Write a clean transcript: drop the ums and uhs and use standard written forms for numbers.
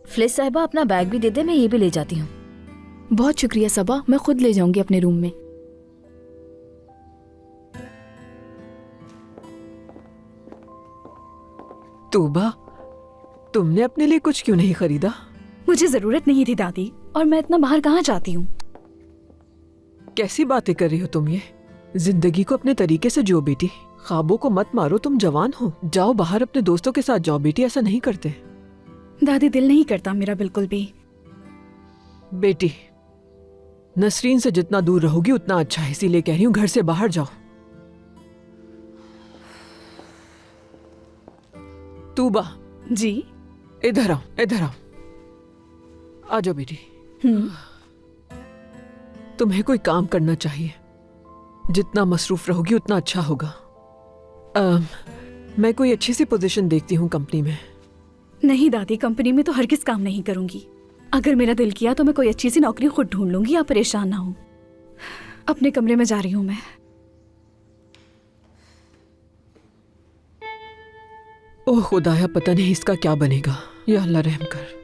Fleece साहिबा अपना bag भी दे दे, मैं ये भी ले जाती हूँ। बहुत शुक्रिया सबा, मैं खुद ले जाऊंगी अपने रूम में। तूबा, तुमने अपने लिए कुछ क्यों नहीं खरीदा? मुझे जरूरत नहीं थी दादी, और मैं इतना बाहर कहाँ जाती हूँ। कैसी बातें कर रही हो तुम ये? जिंदगी को अपने तरीके से जियो बेटी, ख्वाबों को मत मारो, तुम जवान हो। जाओ बाहर अपने दोस्तों के साथ जाओ बेटी, ऐसा नहीं करते। दादी दिल नहीं करता मेरा बिल्कुल भी। बेटी, नसरीन से जितना दूर रहोगी उतना अच्छा है, इसीलिए कह रही हूँ घर से बाहर जाओ। तूबा जी। इधर आओ, इधर आओ, आ जाओ बेटी। तुम्हें कोई काम करना चाहिए, जितना मसरूफ रहोगी उतना अच्छा होगा। मैं कोई अच्छी सी पोजीशन देखती हूँ कंपनी में। नहीं दादी, कंपनी में तो हरगिज काम नहीं करूंगी। अगर मेरा दिल किया तो मैं कोई अच्छी सी नौकरी खुद ढूंढ लूंगी, आप परेशान ना हो। अपने कमरे में जा रही हूँ मैं। ओह खुदाया, पता नहीं इसका क्या बनेगा। या अल्लाह रहम कर।